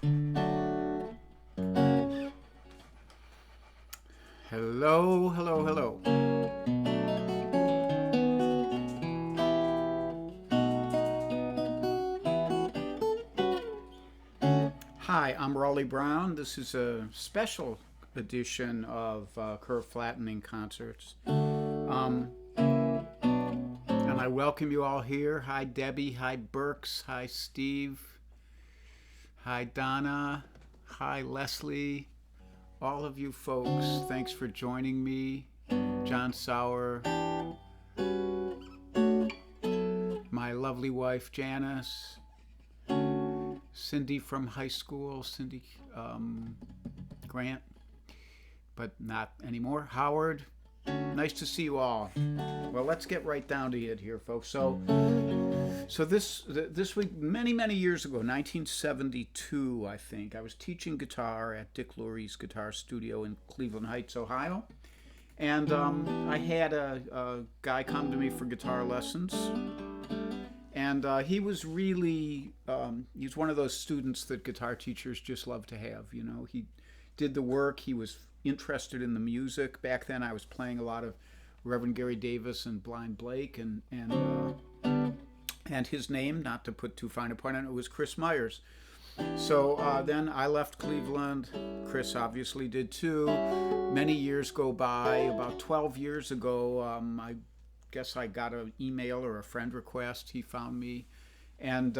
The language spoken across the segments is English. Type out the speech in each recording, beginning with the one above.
Hello, hello, hello. Hi, I'm Raleigh Brown. This is a special edition of Curve Flattening Concerts. And I welcome you all here. Hi, Debbie. Hi, Burks. Hi, Steve. Hi, Donna. Hi, Leslie. All of you folks, thanks for joining me. John Sauer, my lovely wife, Janice. Cindy from high school, Cindy Grant, but not anymore. Howard, nice to see you all. Well, let's get right down to it here, folks. So this week, many years ago, 1972, I think, I was teaching guitar at Dick Lurie's Guitar Studio in Cleveland Heights, Ohio, and I had a guy come to me for guitar lessons. And he was really, he's one of those students that guitar teachers just love to have. You know, he did the work. He was interested in the music. Back then, I was playing a lot of Reverend Gary Davis and Blind Blake, and his name, not to put too fine a point on it, was Chris Myers. So then I left Cleveland. Chris obviously did too. Many years go by. About 12 years ago, I guess I got an email or a friend request. He found me and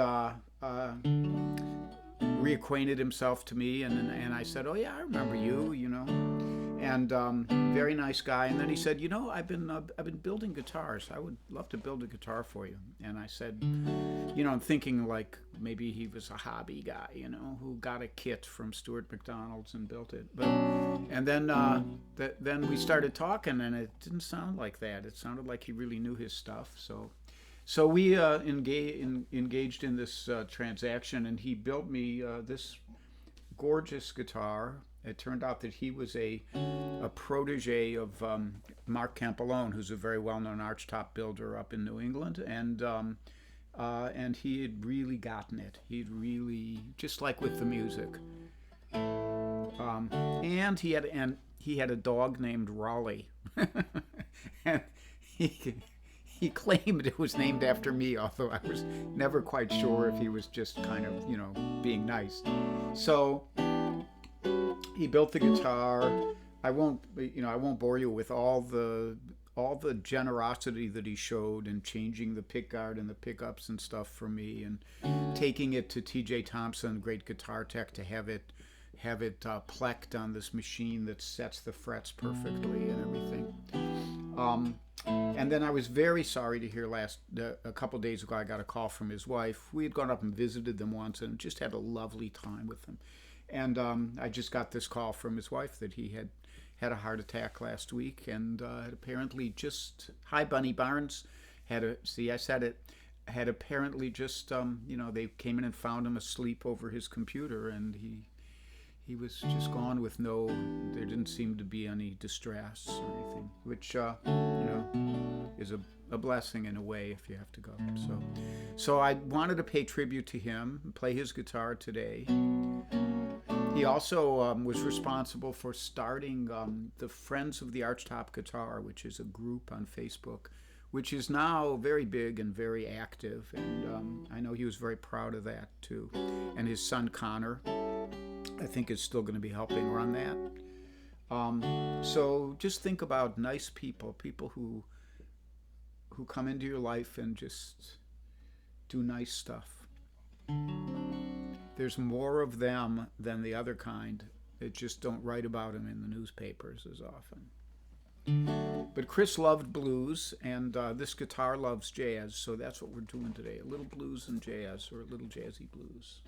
reacquainted himself to me, and I said, "Oh yeah, I remember you, you know." And very nice guy. And then he said, "You know, I've been building guitars. I would love to build a guitar for you." And I said, you know, I'm thinking like maybe he was a hobby guy, you know, who got a kit from Stuart McDonald's and built it. But and then we started talking, and it didn't sound like that. It sounded like he really knew his stuff. So we engaged in this transaction, and he built me this gorgeous guitar. It turned out that he was a protege of Mark Campolone, who's a very well-known archtop builder up in New England, and he had really gotten it. He'd really, just like with the music. And he had a dog named Raleigh, and he claimed it was named after me, although I was never quite sure if he was just kind of, you know, being nice. So he built the guitar. I won't bore you with all the generosity that he showed in changing the pickguard and the pickups and stuff for me, and taking it to T.J. Thompson, great guitar tech, to have it plecked on this machine that sets the frets perfectly and everything. And then I was very sorry to hear a couple days ago I got a call from his wife. We had gone up and visited them once and just had a lovely time with them. And I just got this call from his wife that he had a heart attack last week, and had apparently just, hi Bunny Barnes, had apparently just, you know, they came in and found him asleep over his computer, and he was just gone with there didn't seem to be any distress or anything, which, you know, is a blessing in a way if you have to go. So I wanted to pay tribute to him and play his guitar today. He also was responsible for starting the Friends of the Archtop Guitar, which is a group on Facebook, which is now very big and very active. And I know he was very proud of that too. And his son Connor, I think, is still going to be helping run that. So just think about nice people who come into your life and just do nice stuff. There's more of them than the other kind that just don't write about them in the newspapers as often. But Chris loved blues, and this guitar loves jazz, so that's what we're doing today, a little blues and jazz, or a little jazzy blues.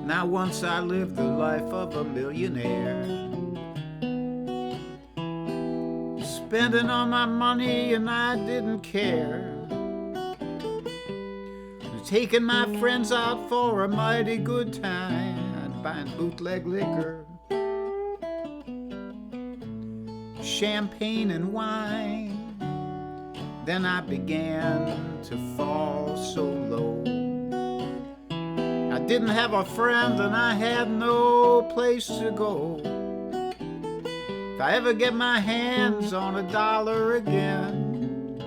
Now once I lived the life of a millionaire, spending all my money and I didn't care, taking my friends out for a mighty good time, buying bootleg liquor, champagne and wine. Then I began to fall so low. I didn't have a friend and I had no place to go. If I ever get my hands on $1 again,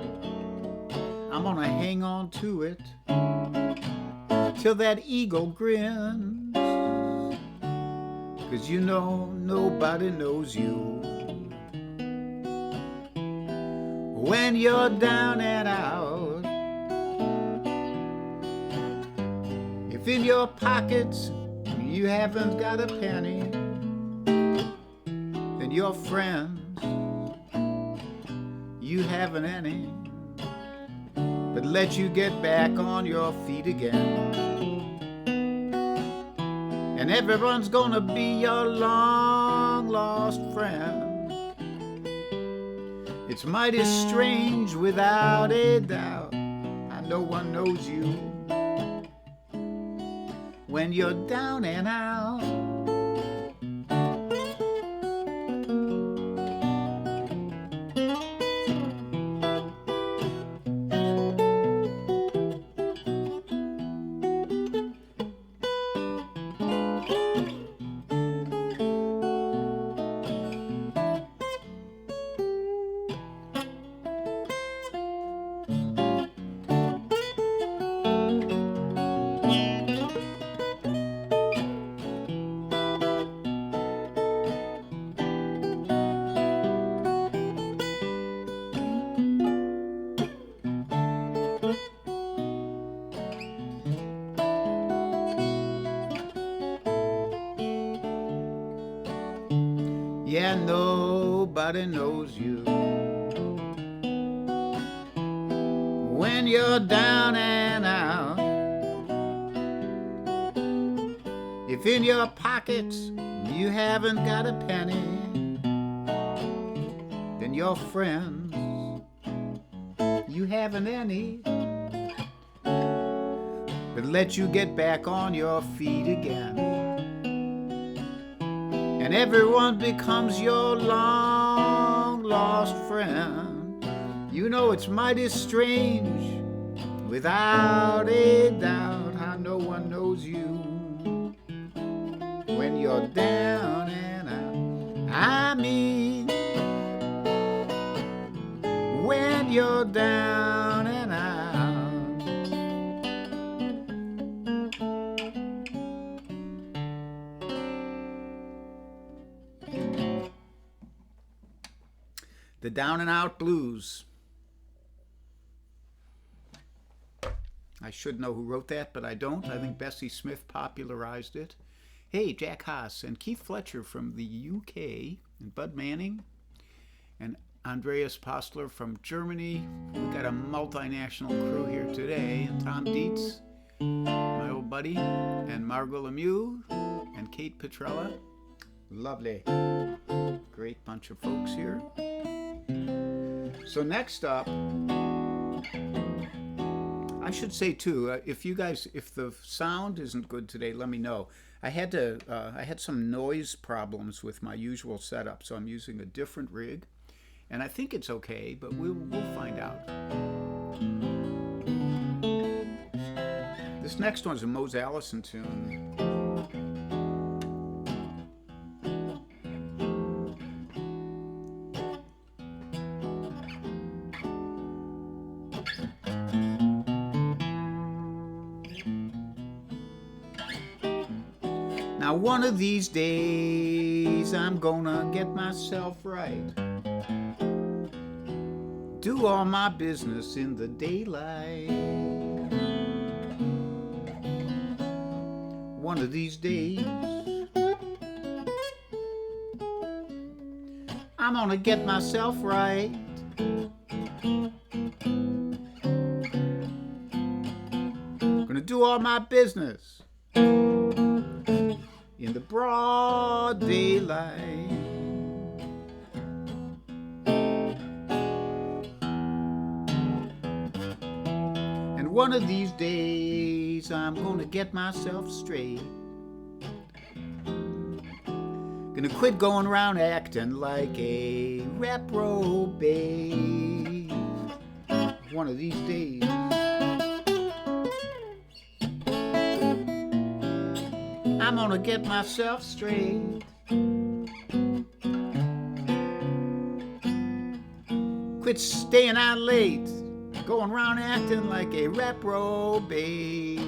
I'm gonna hang on to it till that eagle grins. 'Cause you know nobody knows you when you're down and out. If in your pockets you haven't got a penny, then your friends, you haven't any, but let you get back on your feet again. And everyone's gonna be your long lost friend. It's mighty strange without a doubt how no one knows you when you're down and out. Yeah, nobody knows you when you're down and out. If in your pockets you haven't got a penny, then your friends, you haven't any, but let you get back on your feet again. And everyone becomes your long lost friend. You know it's mighty strange without a doubt how no one knows you when you're down and out. I mean, when you're down and out. The Down and Out Blues. I should know who wrote that, but I don't. I think Bessie Smith popularized it. Hey, Jack Haas and Keith Fletcher from the UK, and Bud Manning, and Andreas Postler from Germany. We've got a multinational crew here today, and Tom Dietz, my old buddy, and Margot Lemieux, and Kate Petrella. Lovely. Great bunch of folks here. So next up, I should say too, if the sound isn't good today, let me know. I had some noise problems with my usual setup, so I'm using a different rig, and I think it's okay, but we'll find out. This next one's a Mose Allison tune. Now one of these days I'm gonna get myself right, do all my business in the daylight. One of these days I'm gonna get myself right. Gonna do all my business in the broad daylight. And one of these days I'm gonna get myself straight, Gonna quit going around acting like a reprobate one of these days. I'm gonna get myself straight. Quit staying out late, going around acting like a reprobate.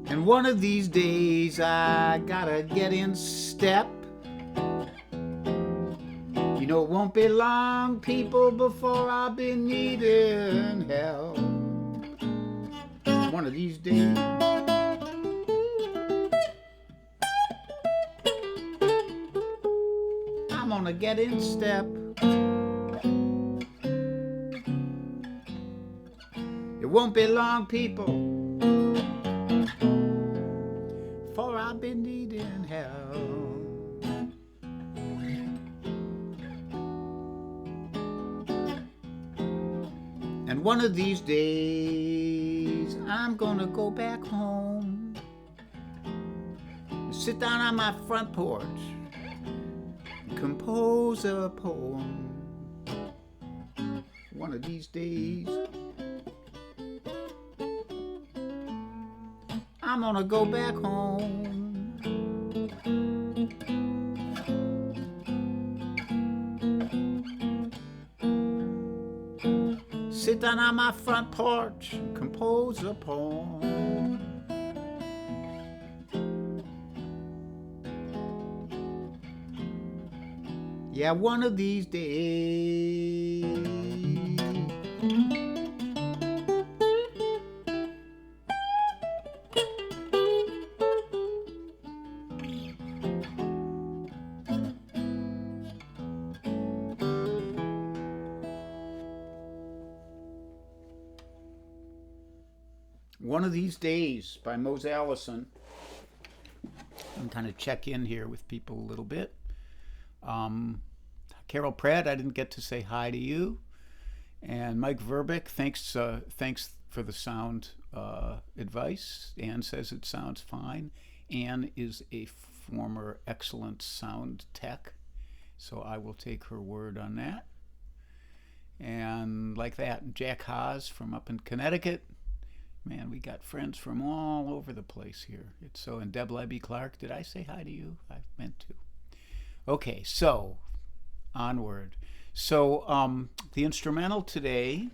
And one of these days I gotta get in step. You know it won't be long, people, before I'll be needing help. One of these days. I'm gonna get in step. It won't be long, people, for I've been needing help. And one of these days I'm gonna go back home, sit down on my front porch and compose a poem. One of these days I'm gonna go back home. Sit down on my front porch and compose a poem. Yeah, one of these days. One of These Days by Mose Allison. I'm kind of check in here with people a little bit. Carol Pratt, I didn't get to say hi to you. And Mike Verbeck, thanks for the sound advice. Ann says it sounds fine. Ann is a former excellent sound tech, so I will take her word on that. And like that, Jack Haas from up in Connecticut. Man, we got friends from all over the place here. It's so, and Deb Lebby Clark, did I say hi to you? I meant to. Okay, so onward. So the instrumental today,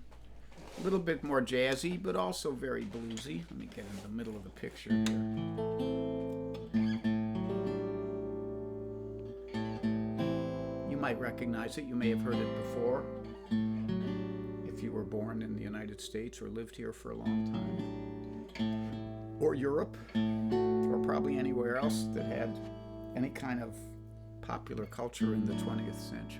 a little bit more jazzy, but also very bluesy. Let me get in the middle of the picture here. You might recognize it. You may have heard it before if you were born in the United States or lived here for a long time, or Europe, or probably anywhere else that had any kind of popular culture in the 20th century.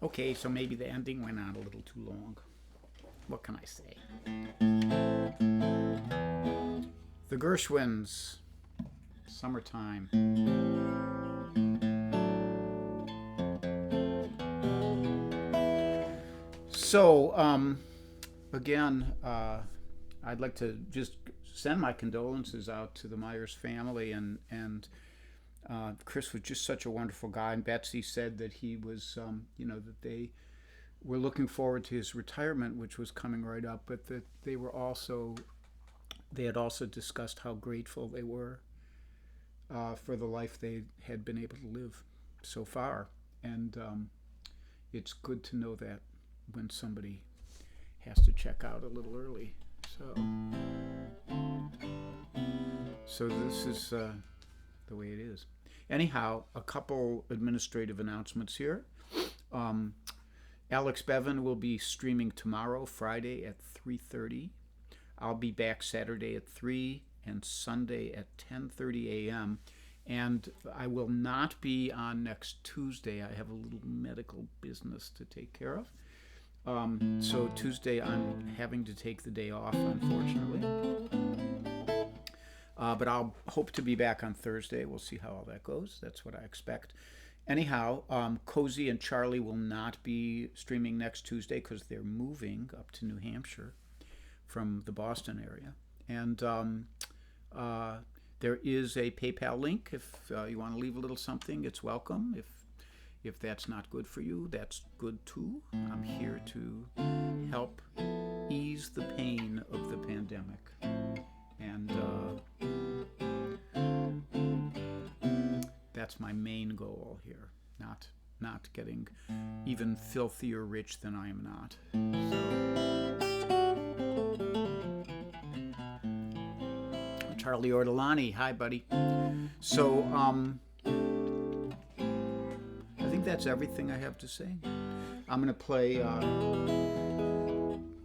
Okay, so maybe the ending went on a little too long. What can I say? The Gershwins, Summertime. So, again, I'd like to just send my condolences out to the Myers family, and Chris was just such a wonderful guy, and Betsy said that he was, that they were looking forward to his retirement, which was coming right up, but that they had also discussed how grateful they were for the life they had been able to live so far, and it's good to know that when somebody has to check out a little early. So this is the way it is. Anyhow, a couple administrative announcements here. Alex Bevan will be streaming tomorrow, Friday at 3:30. I'll be back Saturday at 3 and Sunday at 10:30 a.m. And I will not be on next Tuesday. I have a little medical business to take care of. So Tuesday I'm having to take the day off, unfortunately. But I'll hope to be back on Thursday. We'll see how all that goes. That's what I expect. Anyhow, Cozy and Charlie will not be streaming next Tuesday because they're moving up to New Hampshire from the Boston area. And there is a PayPal link. If you want to leave a little something, it's welcome. If that's not good for you, that's good too. I'm here to help ease the pain of the pandemic. And that's my main goal here, not getting even filthier rich than I am not. So, Charlie Ortolani, hi buddy. So I think that's everything I have to say. I'm going to play,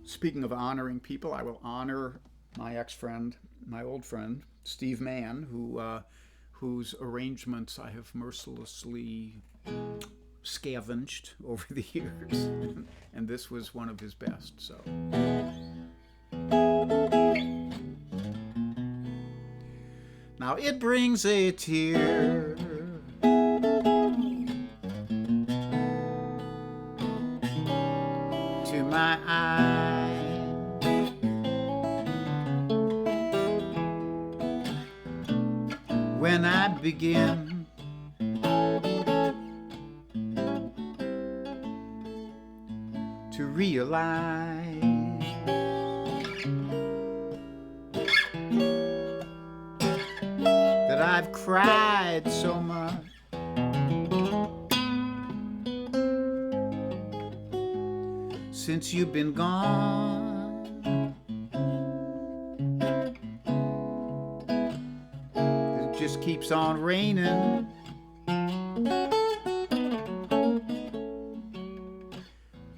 speaking of honoring people, I will honor my ex-friend, my old friend, Steve Mann, whose arrangements I have mercilessly scavenged over the years, and this was one of his best. So, now it brings a tear when I begin to realize that I've cried so much since you've been gone. It just keeps on raining.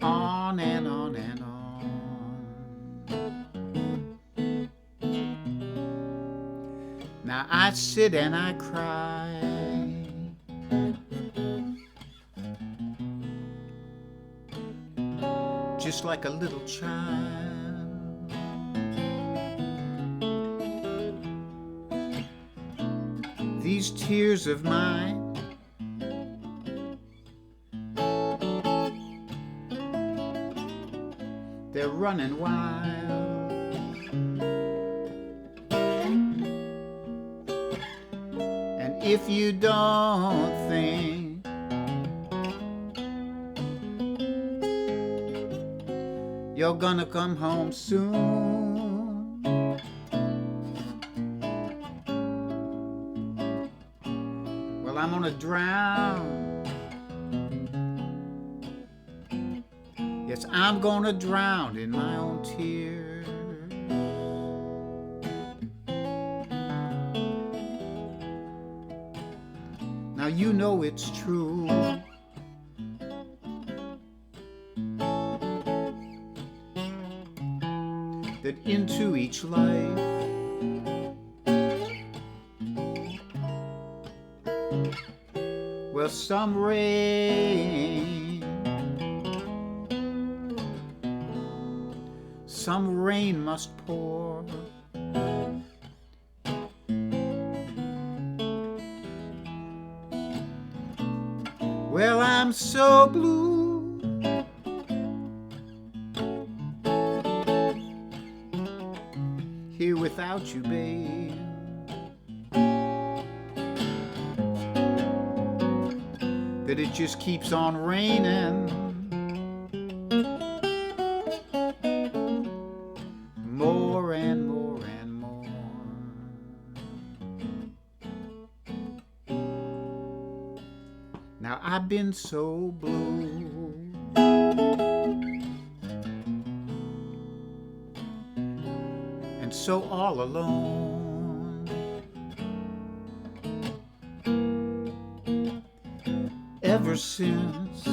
On and on and on. Now I sit and I cry, just like a little child. These tears of mine, they're running wild. And if you don't think you're gonna come home soon, well, I'm gonna drown. Yes, I'm gonna drown in my own tears. Now you know it's true that into each life well, some rain must pour. Well, I'm so blue here without you, babe. That it just keeps on raining. More and more and more. Now I've been so blue and so all alone ever since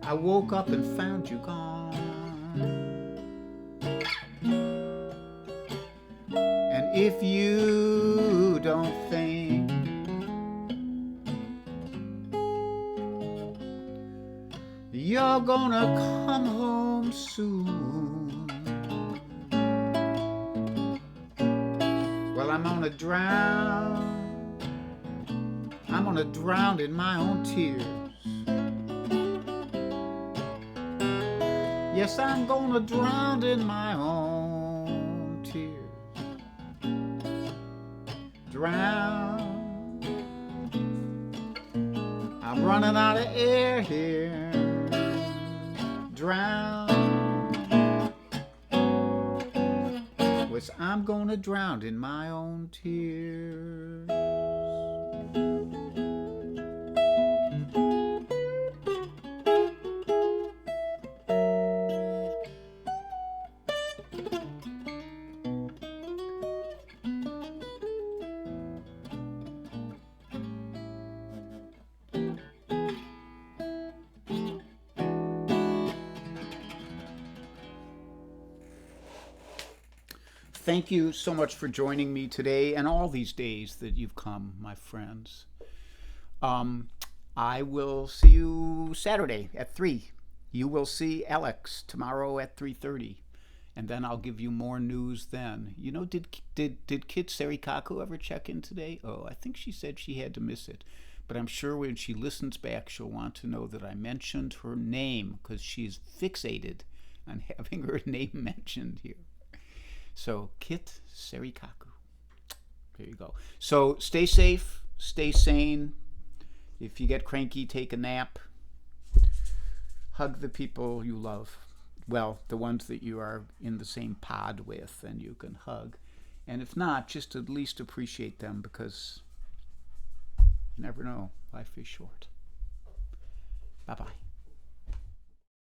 I woke up and found you gone. And if you don't think you're gonna come home soon, well, I'm gonna drown. I'm gonna drown in my own tears. Yes, I'm gonna drown in my own tears. Drown. I'm running out of air here. Drown. Yes, I'm gonna drown in my own tears. Thank you so much for joining me today and all these days that you've come, my friends. I will see you Saturday at 3. You will see Alex tomorrow at 3:30. And then I'll give you more news then. You know, did Kit Serikaku ever check in today? Oh, I think she said she had to miss it. But I'm sure when she listens back, she'll want to know that I mentioned her name because she's fixated on having her name mentioned here. So, Kit Serikaku. There you go. So, stay safe, stay sane. If you get cranky, take a nap. Hug the people you love. Well, the ones that you are in the same pod with and you can hug. And if not, just at least appreciate them, because you never know. Life is short. Bye-bye.